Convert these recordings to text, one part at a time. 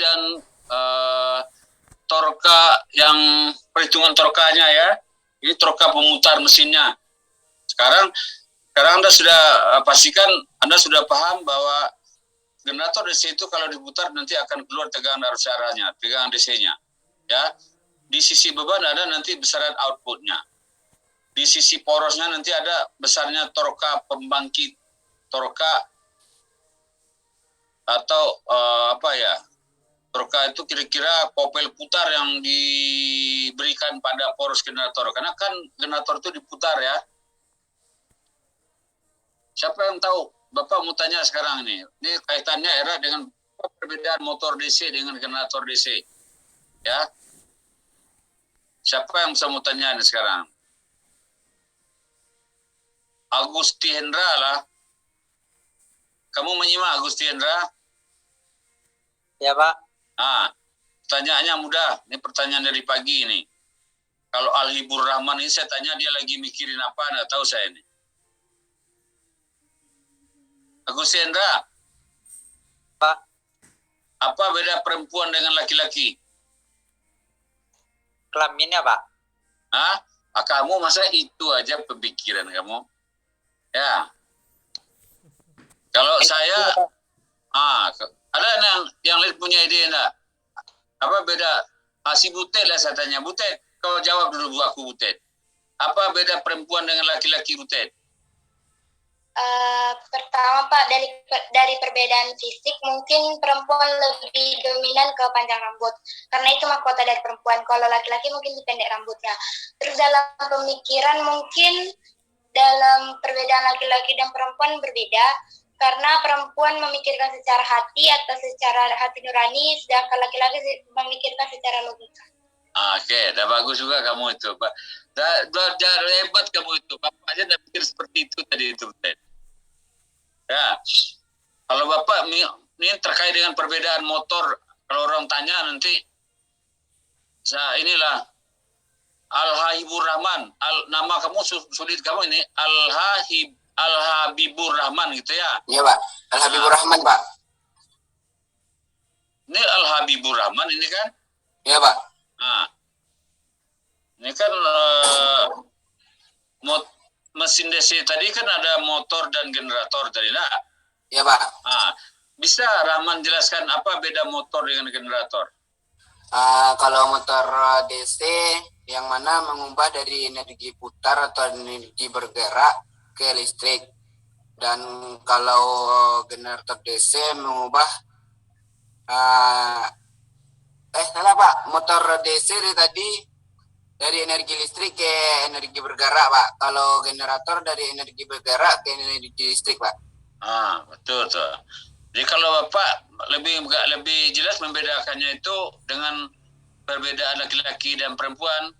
dan torka yang perhitungan torkanya ya. Ini torka pemutar mesinnya. Sekarang Anda sudah pastikan Anda sudah paham bahwa generator DC itu kalau diputar nanti akan keluar tegangan arus arahnya, tegangan DC-nya. Ya. Di sisi beban ada nanti besaran outputnya. Di sisi porosnya nanti ada besarnya torka pembangkit, torka atau torka itu kira-kira kopel putar yang diberikan pada poros generator. Karena kan generator itu diputar ya. Siapa yang tahu? Bapak mau tanya sekarang ini. Ini kaitannya era dengan perbedaan motor DC dengan generator DC. Ya. Siapa yang bisa mau tanya ini sekarang? Agusti Hendra lah. Kamu menyimak Agusti Hendra? Ya, Pak. Pertanyaannya mudah. Ini pertanyaan dari pagi ini. Kalau Al-Hibur Rahman ini saya tanya dia lagi mikirin apa, nggak tahu saya ini. Agus Hendra. Pak. Apa beda perempuan dengan laki-laki? Kelaminnya, Pak. Kamu masa itu aja pemikiran kamu? Ya. Kalau saya, ada yang lain punya ide enggak? Apa beda? Si Butet lah saya tanya. Butet, kau jawab dulu bu aku Butet. Apa beda perempuan dengan laki-laki Butet? Pertama Pak, dari perbedaan fisik mungkin perempuan lebih dominan ke panjang rambut karena itu mahkota dari perempuan. Kalau laki-laki mungkin pendek rambutnya. Terus dalam pemikiran mungkin dalam perbedaan laki-laki dan perempuan berbeda karena perempuan memikirkan secara hati atau secara hati nurani, sedangkan laki-laki memikirkan secara logika. Oke, dah bagus juga kamu itu, Pak. Dah hebat kamu itu. Bapak aja dah pikir seperti itu tadi itu, Butet. Ya, kalau Bapak ini terkait dengan perbedaan motor, kalau orang tanya nanti, inilah Al-Habibur Rahman. Nama kamu sulit kamu ini Al-Habibur Rahman gitu ya? Iya Pak, Al-Habibur Rahman Pak. Ini Al-Habibur Rahman ini kan? Iya Pak. Ini kan mesin DC tadi kan ada motor dan generator tadi lah. Iya Pak. Bisa Rahman jelaskan apa beda motor dengan generator? Kalau motor DC yang mana mengubah dari energi putar atau energi bergerak ke listrik, dan kalau generator DC mengubah salah Pak, motor DC dari energi listrik ke energi bergerak Pak. Kalau generator dari energi bergerak ke energi listrik Pak. Betul tuh. Jadi kalau Bapak lebih jelas membedakannya itu dengan perbedaan laki-laki dan perempuan.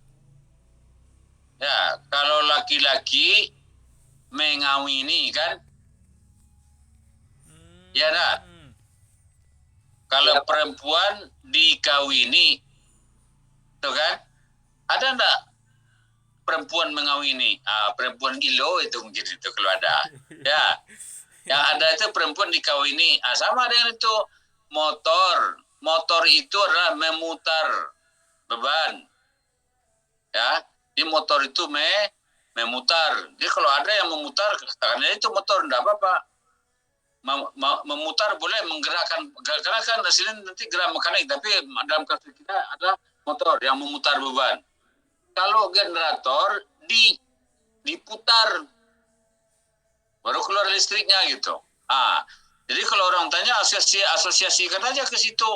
Ya, kalau laki-laki mengawini kan? Ya enggak? Kalau perempuan dikawini, tuh kan? Ada enggak perempuan mengawini? Perempuan gilo itu mungkin itu kalau ada. Ya, yang ada itu perempuan dikawini. Sama dengan itu motor. Motor itu adalah memutar beban. Ya, di motor itu memutar. Jadi kalau ada yang memutar, karena itu motor enggak apa-apa. Memutar boleh menggerakkan, karena kan hasilnya nanti gerak mekanik, tapi dalam kasus kita ada motor yang memutar beban. Kalau generator diputar baru keluar listriknya gitu. Jadi kalau orang tanya asosiasikan aja ke situ.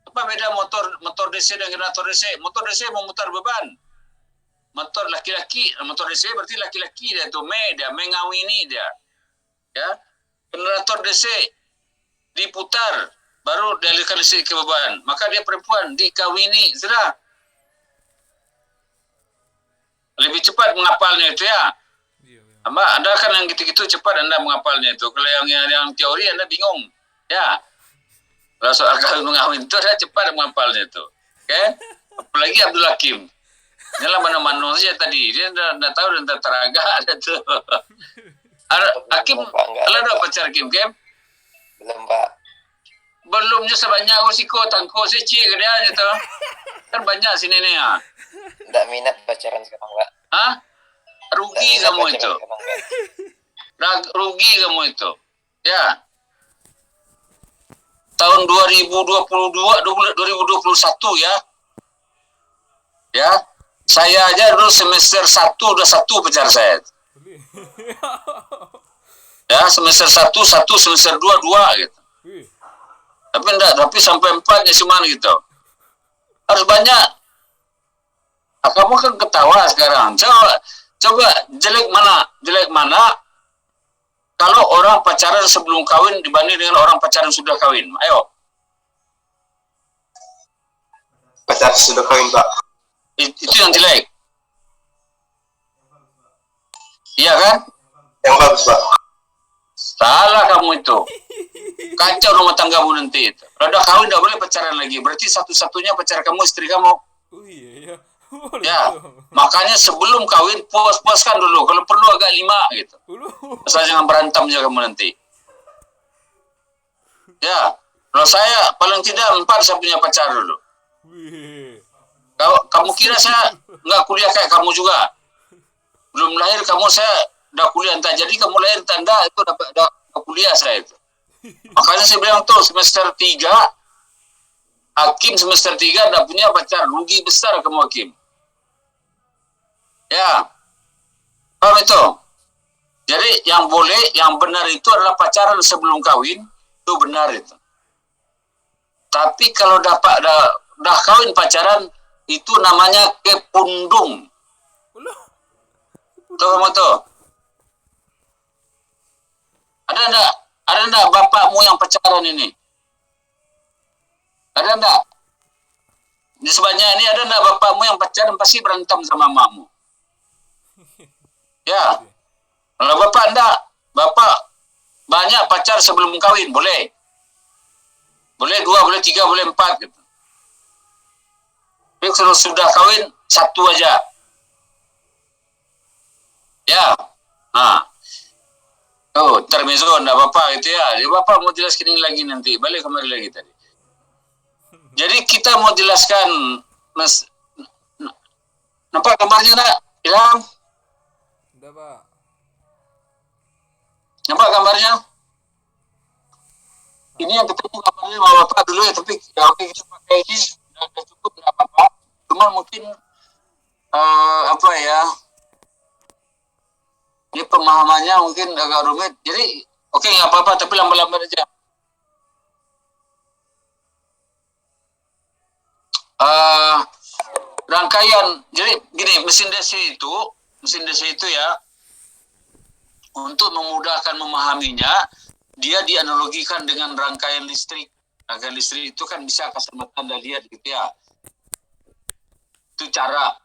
Apa beda motor DC dan generator DC? Motor DC memutar beban. Motor DC berarti laki-laki dia tuh, dia mengawini dia. Ya. Generator DC diputar baru dialirkan listrik ke beban, maka dia perempuan dikawini, sudah lebih cepat menghafalnya itu ya. Anda kan yang gitu-gitu cepat Anda menghafalnya itu. Kalau yang teori Anda bingung ya. Kalau soal kawin mengawin itu Anda cepat menghafalnya itu. Oke? Apalagi Abdul Hakim. Inilah mana-mana saja tadi dia dah tahu dan teragak ada tuh. Hakim, kalau ada pacar Kim? Belum Pak. belumnya sebanyak usiko tangko seci ke dia gitu. Kan banyak sini nih ya. Nggak minat pacaran sekarang, Pak. Hah? Nggak Rugi minat kamu pacaran itu. sekarang, Pak. Rugi kamu itu. Ya. Tahun 2021 ya. Ya. Saya aja dulu semester 1 udah 1 pacar saya. Ya, semester 1 1, semester 2 2 gitu. Tapi sampai 4 cuma gitu. Harus banyak. Nah, kamu kan ketawa sekarang. Coba jelek mana kalau orang pacaran sebelum kawin dibanding dengan orang pacaran sudah kawin. Ayo. Pacar sudah kawin, Pak. Itu yang jelek. Iya kan? Yang bagus, Pak. Salah kamu itu. Kacau rumah tanggamu nanti itu. Kalau udah kawin udah boleh pacaran lagi. Berarti satu-satunya pacar kamu istri kamu. Oh iya. Ya, makanya sebelum kawin puas-puaskan dulu. Kalau perlu agak 5 gitu. Asal jangan berantem aja kamu nanti. Ya, kalau saya paling tidak 4 saya punya pacar dulu. Kamu kira saya nggak kuliah kayak kamu juga? Belum lahir kamu saya udah kuliah entah. Jadi kamu lahir tanda itu udah kuliah saya itu. Makanya saya bilang tuh semester 3 Hakim semester 3 udah punya pacar. Rugi besar kamu Hakim. Ya, paham itu? Jadi yang benar itu adalah pacaran sebelum kawin, itu benar itu. Tapi kalau udah kawin pacaran, itu namanya kepundung. Tuh kamu tuh. Ada enggak bapakmu yang pacaran ini? Ada enggak? Di sebanyak ini ada enggak bapakmu yang pacaran pasti berantem sama mamamu? Ya. Kalau bapak enggak, bapak banyak pacar sebelum kawin, boleh. Boleh 2, boleh 3, boleh 4 gitu. Tapi kalau sudah kawin, 1 aja. Ya. Nah. Oh, intermezzo enggak bapak gitu ya. Jadi bapak mau jelaskan ini lagi nanti. Balik kembali lagi tadi. Jadi kita mau jelaskan Mas, nampak gambarnya enggak? Ilham? Udah, Pak. Nampak gambarnya? Ini yang ketemu gambarnya sama bapak dulu ya, tapi ya oke kita pakai ini udah cukup nggak apa-apa. Cuma mungkin apa ya? Ini pemahamannya mungkin agak rumit. Jadi oke nggak apa-apa, tapi lambat-lambat aja. Rangkaian, jadi gini, mesin DC itu ya, untuk memudahkan memahaminya, dia dianalogikan dengan rangkaian listrik. Rangkaian listrik itu kan bisa kasar mata Anda lihat gitu ya. Itu cara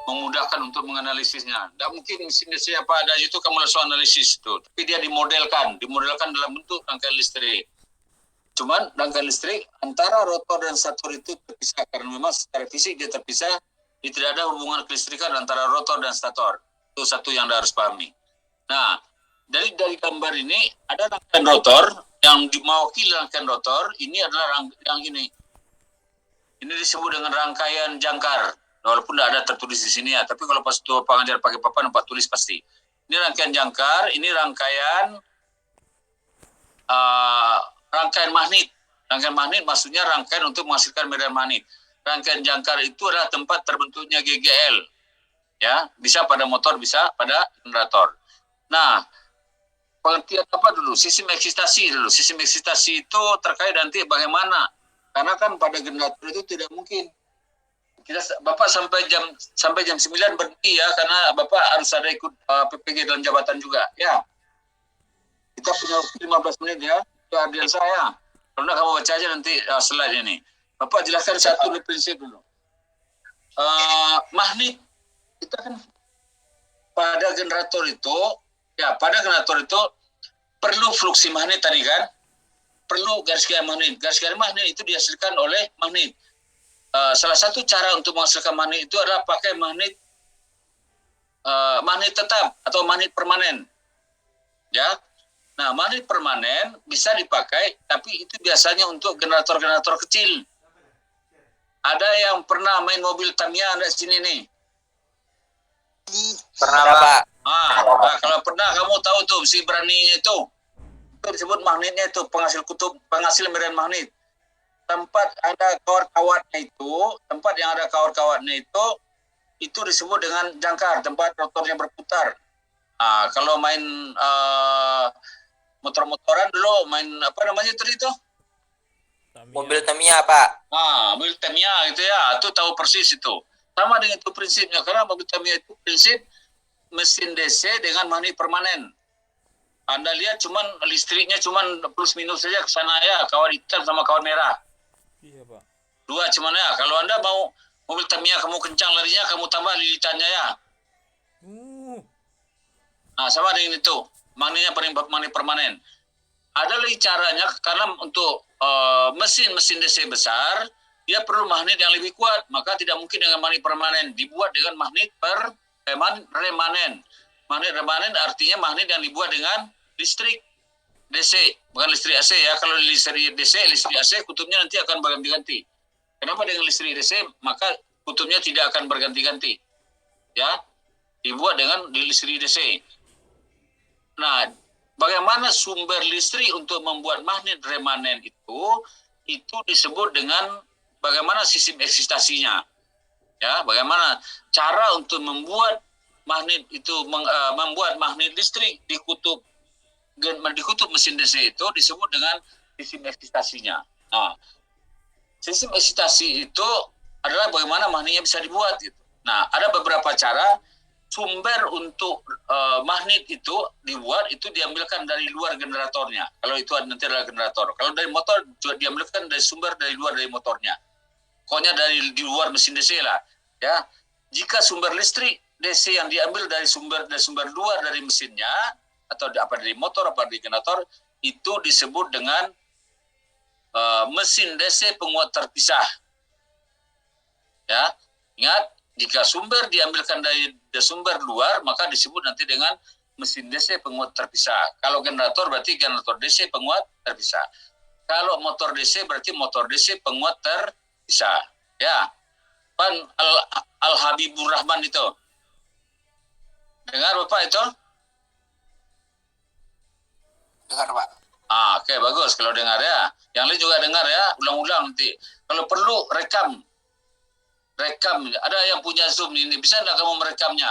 memudahkan untuk menganalisisnya. Tidak mungkin mesin DC apa ada itu kamu langsung analisis itu. Tapi dia dimodelkan dalam bentuk rangkaian listrik. Cuman rangkaian listrik antara rotor dan stator itu terpisah karena memang secara fisik dia terpisah. Tidak ada hubungan kelistrikan antara rotor dan stator. Itu satu yang Anda harus pahami. Nah, dari gambar ini ada rangkaian rotor yang mewakili rangkaian rotor. Ini adalah yang ini. Ini disebut dengan rangkaian jangkar. Walaupun tidak ada tertulis di sini ya. Tapi kalau pas itu pengajar pakai papan nampak tulis pasti. Ini rangkaian jangkar. Ini rangkaian rangkaian magnet. Rangkaian magnet maksudnya rangkaian untuk menghasilkan medan magnet. Rangkaian jangkar itu adalah tempat terbentuknya GGL. Ya, bisa pada motor, bisa pada generator. Nah, pengertian apa dulu? Sistem eksitasi dulu. Sistem eksitasi itu terkait nanti bagaimana? Karena kan pada generator itu tidak mungkin. Bapak sampai jam 9 berhenti ya, karena Bapak harus ada ikut PPG dalam jabatan juga. Ya. Kita punya 15 menit ya. Itu ardian saya. Kalau enggak kamu baca aja nanti slide ini. Bapak jelaskan satu prinsip dulu. Magnet kita kan pada generator itu perlu fluksi magnet tadi kan, perlu garis garis magnet. Garis garis magnet itu dihasilkan oleh magnet. Salah satu cara untuk menghasilkan magnet itu adalah pakai magnet magnet tetap atau magnet permanen. Ya. Nah, magnet permanen bisa dipakai, tapi itu biasanya untuk generator-generator kecil. Ada yang pernah main mobil Tamiya di sini nih? Pernah, Ada, Pak. Nah, kalau pernah kamu tahu tuh si beraninya itu disebut magnetnya itu penghasil medan magnet. Tempat ada kawat-kawatnya itu disebut dengan jangkar, tempat rotornya berputar. Nah, kalau main motor-motoran dulu, main apa namanya tadi itu? Tamiya. Mobil Tamiya, Pak. Mobil Tamiya gitu ya, itu tahu persis itu. Sama dengan itu prinsipnya, karena mobil Tamiya itu prinsip mesin DC dengan magnet permanen. Anda lihat listriknya cuman plus minus saja ke sana ya, kawat hitam sama kawat merah. Iya, Pak. Dua cuman ya. Kalau Anda mau mobil Tamiya kamu kencang larinya, kamu tambah lilitannya ya. Nah, sama dengan itu. Magnetnya magnet permanen. Ada lagi caranya, karena untuk mesin-mesin DC besar, dia perlu magnet yang lebih kuat. Maka tidak mungkin dengan magnet permanen. Dibuat dengan magnet remanen. Magnet remanen artinya magnet yang dibuat dengan listrik DC, bukan listrik AC ya. Kalau listrik DC, listrik AC kutubnya nanti akan berganti-ganti. Kenapa dengan listrik DC? Maka kutubnya tidak akan berganti-ganti. Ya, dibuat dengan listrik DC. Nah, bagaimana sumber listrik untuk membuat magnet remanen itu disebut dengan bagaimana sistem eksitasinya. Ya, bagaimana cara untuk membuat magnet itu membuat magnet listrik di kutub mesin DC itu disebut dengan sistem eksitasinya. Nah, sistem eksitasi itu adalah bagaimana magnetnya bisa dibuat gitu. Nah, ada beberapa cara sumber untuk magnet itu dibuat, itu diambilkan dari luar generatornya. Kalau itu nanti adalah generator. Kalau dari motor juga diambilkan dari sumber dari luar dari motornya. Pokoknya di luar mesin DC lah. Ya, jika sumber listrik DC yang diambil dari sumber luar dari mesinnya atau apa dari motor apa dari generator itu disebut dengan mesin DC penguat terpisah. Ya, ingat, jika sumber diambilkan dari sumber luar maka disebut nanti dengan mesin DC penguat terpisah. Kalau generator berarti generator DC penguat terpisah. Kalau motor DC berarti motor DC penguat terpisah. Ya, Pan Al-Habibur Rahman itu. Dengar Bapak itu? Dengar, Pak. Oke, bagus kalau dengar ya. Yang lain juga dengar ya, ulang-ulang nanti. Kalau perlu rekam. Ada yang punya Zoom ini, bisa enggak kamu merekamnya?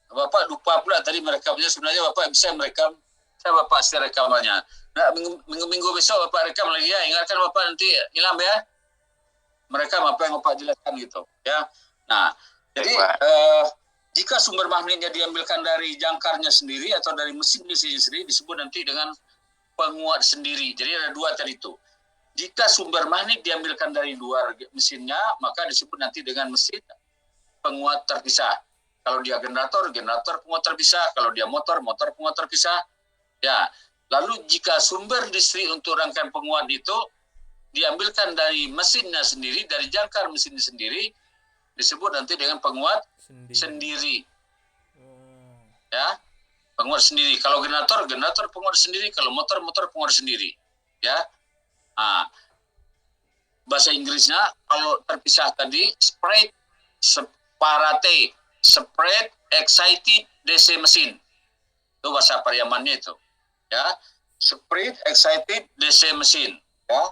Bapak lupa pula tadi merekamnya, sebenarnya Bapak bisa merekam. Saya Bapak share rekamannya. Nah, minggu besok Bapak rekam lagi ya. Ingatkan Bapak nanti hilang ya. Merekam apa yang Bapak jelaskan gitu ya. Nah, jadi jika sumber magnetnya diambilkan dari jangkarnya sendiri atau dari mesin DC-nya sendiri disebut nanti dengan penguat sendiri. Jadi ada dua tadi itu. Jika sumber magnet diambilkan dari luar mesinnya, maka disebut nanti dengan mesin penguat terpisah. Kalau dia generator penguat terpisah. Kalau dia motor penguat terpisah. Ya. Lalu jika sumber listrik untuk rangkaian penguat itu diambilkan dari mesinnya sendiri, dari jangkar mesinnya sendiri, disebut nanti dengan penguat sendiri. Ya, penguat sendiri. Kalau generator penguat sendiri. Kalau motor penguat sendiri. Ya. Nah, bahasa Inggrisnya kalau terpisah tadi separate, separate excited DC mesin. Itu bahasa Pariamannya itu. Ya, separate excited DC mesin. Ya.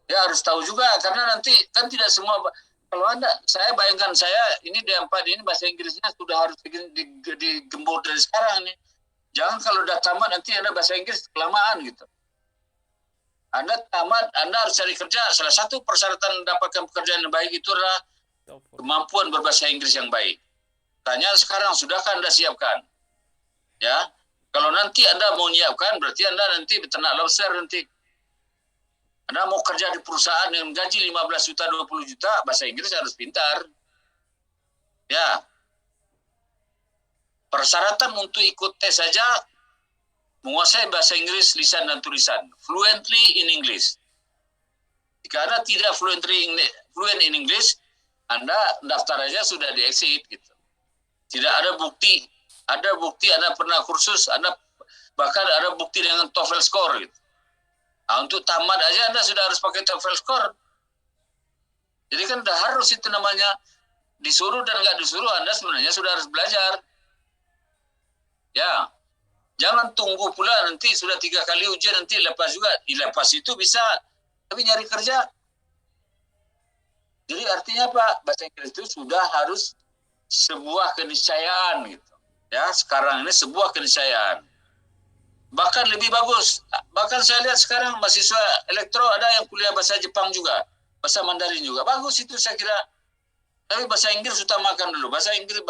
Dia harus tahu juga karena nanti kan tidak semua. Kalau saya bayangkan ini D4 ini bahasa Inggrisnya sudah harus digembur dari sekarang nih. Jangan kalau udah tamat nanti Anda bahasa Inggris kelamaan gitu. Anda tamat, Anda harus cari kerja. Salah satu persyaratan mendapatkan pekerjaan yang baik itu adalah kemampuan berbahasa Inggris yang baik. Tanya sekarang, sudahkah Anda siapkan? Ya, kalau nanti Anda mau menyiapkan, berarti Anda nanti beternak lobster nanti. Anda mau kerja di perusahaan dengan gaji 15 juta, 20 juta, bahasa Inggris harus pintar. Ya. Persyaratan untuk ikut tes saja, menguasai bahasa Inggris lisan dan tulisan, fluently in English. Jika Anda tidak fluent in English, Anda daftar aja sudah di exit gitu. Tidak ada bukti Ada bukti Anda pernah kursus, Anda bahkan ada bukti dengan TOEFL score gitu. Nah, untuk tamat aja Anda sudah harus pakai TOEFL score. Jadi kan udah harus itu namanya, disuruh dan nggak disuruh Anda sebenarnya sudah harus belajar. Ya, jangan tunggu pula nanti sudah 3 kali ujian nanti lepas juga. Lepas itu bisa, tapi nyari kerja. Jadi artinya apa? Bahasa Inggris itu sudah harus sebuah keniscayaan gitu. Ya, sekarang ini sebuah keniscayaan. Bahkan lebih bagus. Bahkan saya lihat sekarang mahasiswa elektro ada yang kuliah bahasa Jepang juga, bahasa Mandarin juga. Bagus itu saya kira. Tapi bahasa Inggris utamakan dulu. Bahasa Inggris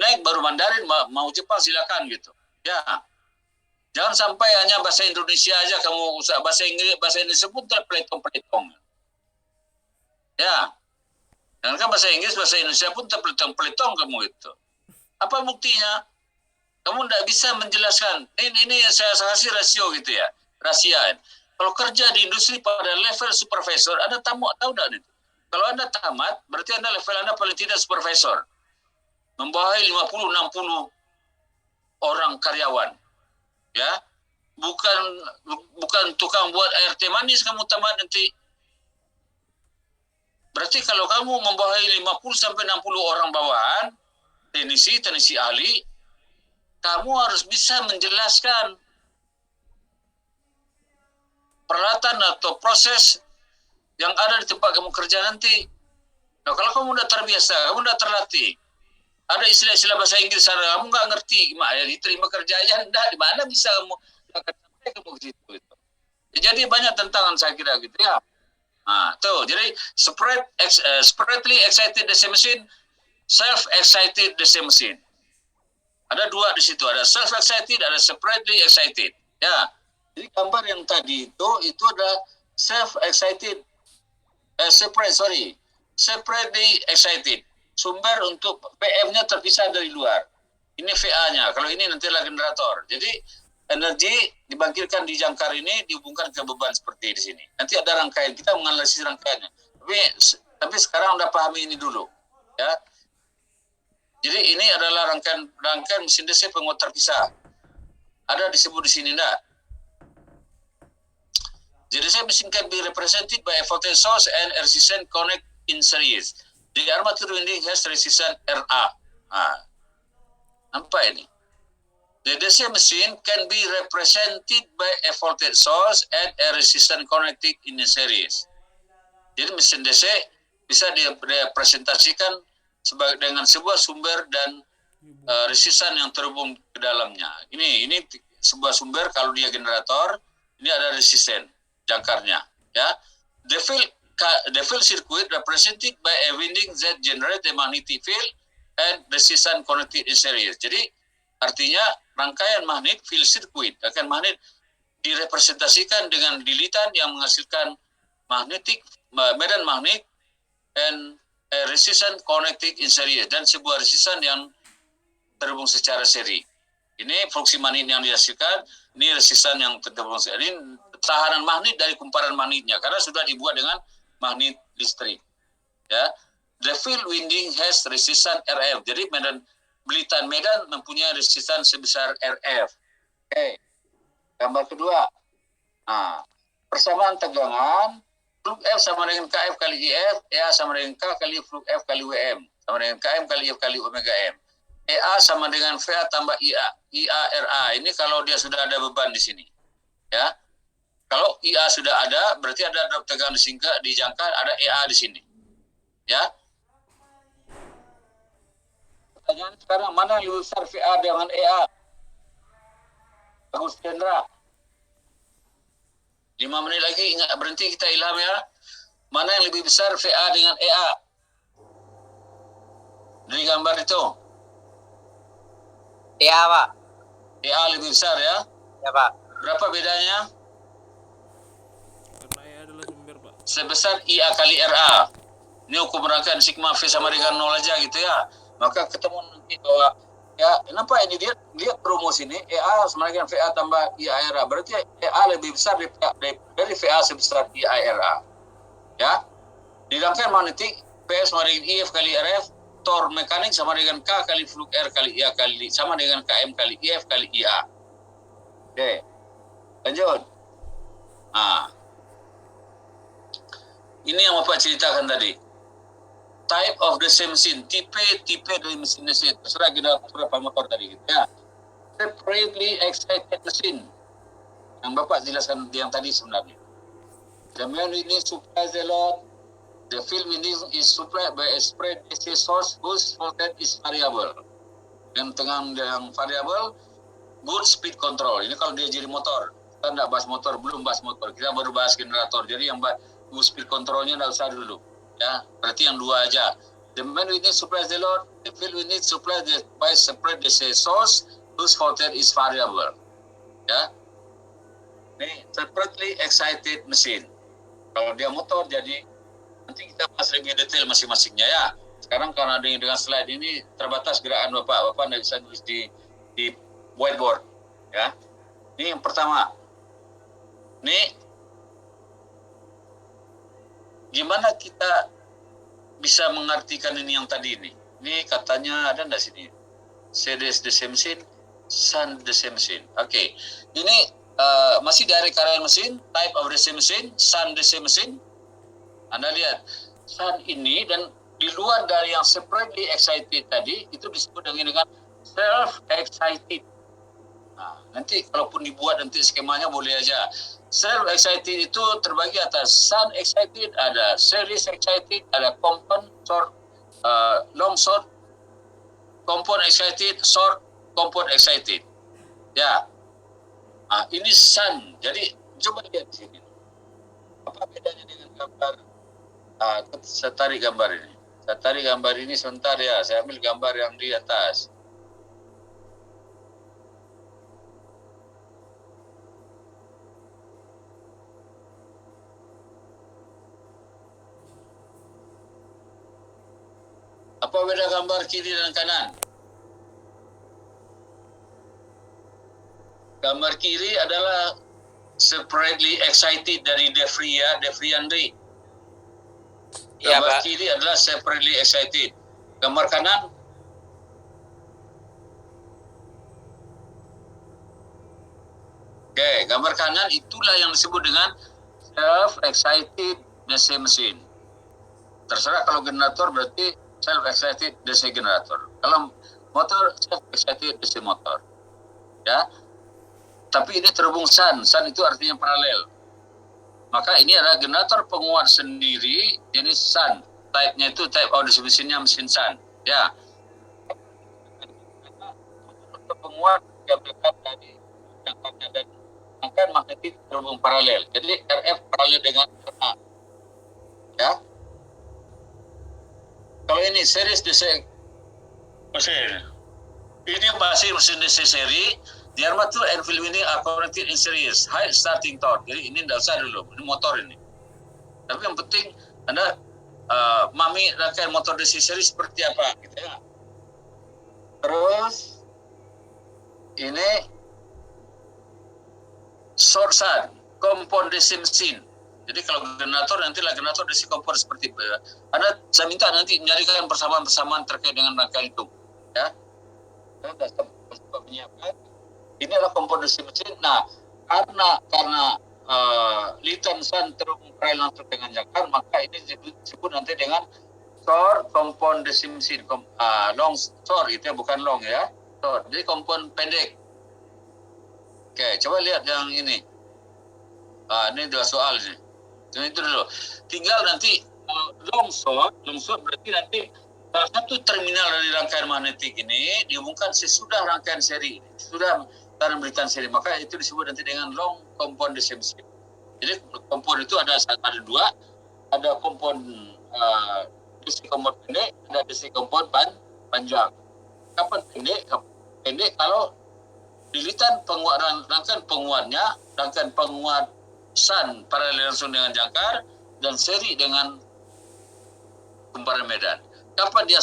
naik baru Mandarin, mau Jepang silakan gitu. Ya. Jangan sampai hanya bahasa Indonesia aja kamu usah, bahasa Indonesia pun terpeletong-peletong. Ya. Dan kan bahasa Inggris, bahasa Indonesia pun terpeletong-peletong kamu itu. Apa buktinya? Kamu tidak bisa menjelaskan. Ini saya kasih rasio gitu ya. Rahasia. Kalau kerja di industri pada level supervisor, Anda tahu tidak itu? Kalau Anda tamat, berarti Anda level Anda paling tidak supervisor. Membawahi 50-60 orang karyawan. Ya. Bukan tukang buat air teh manis kamu tamat nanti. Berarti kalau kamu membawahi 50-60 orang bawahan, teknisi ahli, kamu harus bisa menjelaskan peralatan atau proses yang ada di tempat kamu kerja nanti. Nah, kalau kamu udah terbiasa, kamu udah terlatih, ada istilah-istilah bahasa Inggris, kamu nggak ngerti, gimana ya diterima kerja aja, enggak, di mana bisa kamu ke situ gitu. Jadi banyak tantangan saya kira gitu ya. Nah, tuh, jadi separately excited the same machine, self-excited the same machine. Ada 2 di situ, ada self-excited, ada separately excited. Ya, jadi gambar yang tadi itu ada self-excited, separately excited. Sumber untuk PM-nya terpisah dari luar. Ini VA-nya, kalau ini nanti adalah generator. Jadi energi dibangkitkan di jangkar ini dihubungkan ke beban seperti di sini. Nanti ada rangkaian, kita menganalisis rangkaiannya. Tapi sekarang udah pahami ini dulu, ya. Jadi ini adalah rangkaian mesin DC penguat terpisah. Ada disebut di sini enggak? Jadi DC machine can be represented by a voltage source and a resistance connect in series. The armature winding has resistance RA. Nampak ini? The DC machine can be represented by a voltage source and a resistance connected in a series. Jadi mesin DC bisa direpresentasikan dengan sebuah sumber dan resistan yang terhubung ke dalamnya. Ini sebuah sumber, kalau dia generator, ini ada resisten jangkarnya, ya. The field circuit represented by a winding that generate a magnetic field and resistance connected in series. Jadi artinya rangkaian magnet field circuit akan magnet direpresentasikan dengan lilitan yang menghasilkan medan magnet and resistance connected in series, dan sebuah resistan yang terhubung secara seri. Ini fungsi magnet yang dihasilkan, ini resistan yang terhubung seri. Ini tahanan magnet dari kumparan magnetnya karena sudah dibuat dengan magnet listrik. Ya, the field winding has resistance RF. Jadi belitan medan mempunyai resistance sebesar RF. Oke. Gambar kedua. Nah, persamaan tegangan flux F sama dengan KF kali IF, EA sama dengan K kali flux F kali WM, sama dengan KM kali F kali omega M. EA sama dengan VA tambah IA RA. Ini kalau dia sudah ada beban di sini. Ya. Kalau IA sudah ada, berarti ada drop tegangan di jangkar, ada EA di sini. Ya. Pertanyaan sekarang, mana yang lebih besar VA dengan EA? Bagus Chandra. 5 menit lagi, ingat berhenti kita ilham ya. Mana yang lebih besar VA dengan EA? Dari gambar itu. Iya, Pak. EA lebih besar ya. Ya, Pak. Berapa bedanya? Karena E adalah sumber, Pak. Sebesar IA kali RA. Ini hukum rangkaian sigma V sama dengan 0 aja gitu ya. Maka ketemu nanti bahwa ya, kenapa ini lihat rumus ini EA sama dengan VA tambah IARA. Berarti EA lebih besar dari VA sebesar IARA. Ya. Di rangkaian magnetik PS sama dengan IF kali RF tor mekanik sama dengan K kali fluk R kali IA kali sama dengan KM kali IF kali IA. Oke. Lanjut. Nah. Ini yang Bapak ceritakan tadi. Type of the same machine, tipe dari mesin. Terserah kita berapa motor tadi gitu ya. Separately excited machine. Yang Bapak jelaskan yang tadi sebenarnya. The main unit supplies the load. The field winding is supplied by a spread AC source whose voltage is variable. Yang tengah yang variable, good speed control. Ini kalau dia jadi motor. Kita tidak bahas motor, belum bahas motor. Kita baru bahas generator. Jadi yang good speed controlnya tidak usah dulu. Ya, berarti yang dua aja. The main unit supplies the load. The field unit supplies by spread AC source whose voltage is variable. Ya. Ini separately excited machine. Kalau dia motor jadi nanti kita bahas lebih detail masing-masingnya ya. Sekarang karena dengan slide ini terbatas gerakan Bapak tidak bisa nulis di whiteboard ya. Ini yang pertama. Ini gimana kita bisa mengartikan ini yang tadi ini? Ini katanya ada enggak sini? Series the same machine, sun the same machine. Oke. Ini masih dari karya mesin, type of the same machine, sun the same machine. Anda lihat, sun ini dan di luar dari yang separately excited tadi, itu disebut dengan self-excited. Nah, nanti kalaupun dibuat nanti skemanya boleh aja. Self-excited itu terbagi atas sun excited, ada series excited, ada compound short, long short, compound excited, short, compound excited. Ya. Nah, ini sun. Jadi coba lihat di sini. Apa bedanya dengan gambar? Saya tarik gambar ini. Saya tarik gambar ini sebentar ya. Saya ambil gambar yang di atas. Apa beda gambar kiri dan kanan? Gambar kiri adalah separately excited dari Devriandri. Iya, Gambar Pak. kiri adalah separately excited. Gambar kanan Oke, gambar kanan itulah yang disebut dengan self-excited DC machine. Terserah kalau generator berarti self-excited DC generator. Kalau motor self-excited DC motor. Ya. Tapi ini terhubung sun. Sun itu artinya paralel. Maka ini adalah generator penguat sendiri jenis sun. Type-nya itu type of the mesinnya mesin sun. Ya. Untuk penguat yang dekat dari jangkauannya dan angkat magnetik terhubung paralel. Jadi RF paralel dengan RA. Ya. Kalau ini series DC mesin. Ini masih mesin DC seri. The armature and field winding are connected in series. High starting torque. Jadi ini tidak usah dulu. Ini motor ini. Tapi yang penting Anda mami rangkaian motor DC seri seperti apa gitu ya. Terus ini short sun, compound DC mesin. Jadi kalau generator nantilah generator DC compound seperti itu. Anda saya minta nanti mencarikan persamaan-persamaan terkait dengan rangkaian itu. Ya. Saya sudah sempat menyiapkan. Ini adalah compound DC mesin. Nah, karena litan sun terhubung paralel langsung dengan jangkar, maka ini disebut nanti dengan short compound DC mesin. Long short itu ya, bukan long ya. Short. Jadi compound pendek. Oke, coba lihat yang ini. Ini dua soal nih. Jadi itu dulu. Tinggal nanti long short berarti nanti salah satu terminal dari rangkaian magnetik ini dihubungkan sesudah rangkaian seri, sudah karena beritan seri, maka itu disebut nanti dengan long compound DC mesin. Jadi compound itu ada dua, ada compound DC compound pendek, ada DC compound panjang. Kapan pendek? Pendek kalau dilitan rangkaian penguat sun paralel langsung dengan jangkar dan seri dengan kumparan medan. Kapan dia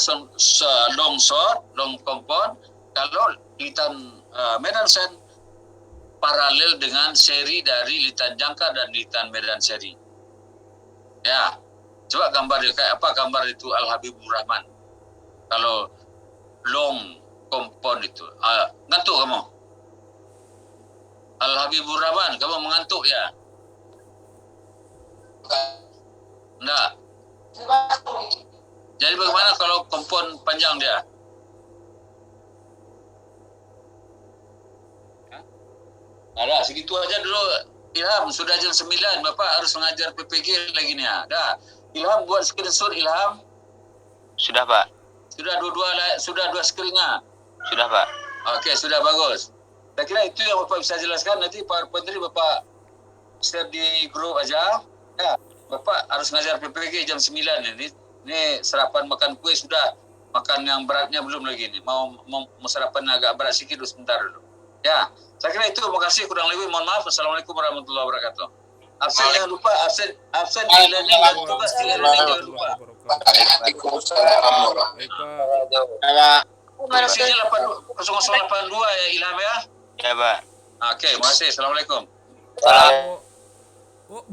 long short, long compound? Kalau litan medan sun paralel dengan seri dari litan jangkar dan litan medan seri. Ya, coba gambar kayak apa gambar itu Al Habibur Rahman. Kalau long kompon itu. Ngantuk kamu? Al Habibur Rahman, kamu mengantuk ya? Enggak. Jadi bagaimana kalau kompon panjang dia? Ada, segitu aja dulu. Ilham, sudah jam 9. Bapak harus mengajar PPG lagi nih. Dah. Ilham, buat screenshot Ilham. Sudah, Pak. Sudah dua screen-nya. Sudah, Pak. Okey, sudah bagus. Saya kira itu yang Bapak bisa jelaskan. Nanti PowerPoint tadi Bapak share di grup aja. Ya, Bapak harus ngajar PPG jam 9 ini. Ini sarapan makan kue sudah. Makan yang beratnya belum lagi nih. Mau sarapan agak berat sedikit dulu sebentar dulu. Ya, saya kira itu. Terima kasih, kurang lebih mohon maaf. Assalamualaikum warahmatullahi wabarakatuh. Absen jangan lupa, absen e-learning dan tugas e-learning jangan lupa. Baik, Pak. Komisinya 0082 ya Ilham ya. Ya, Pak. Oke, terima kasih. Assalamualaikum. Salam. Oh,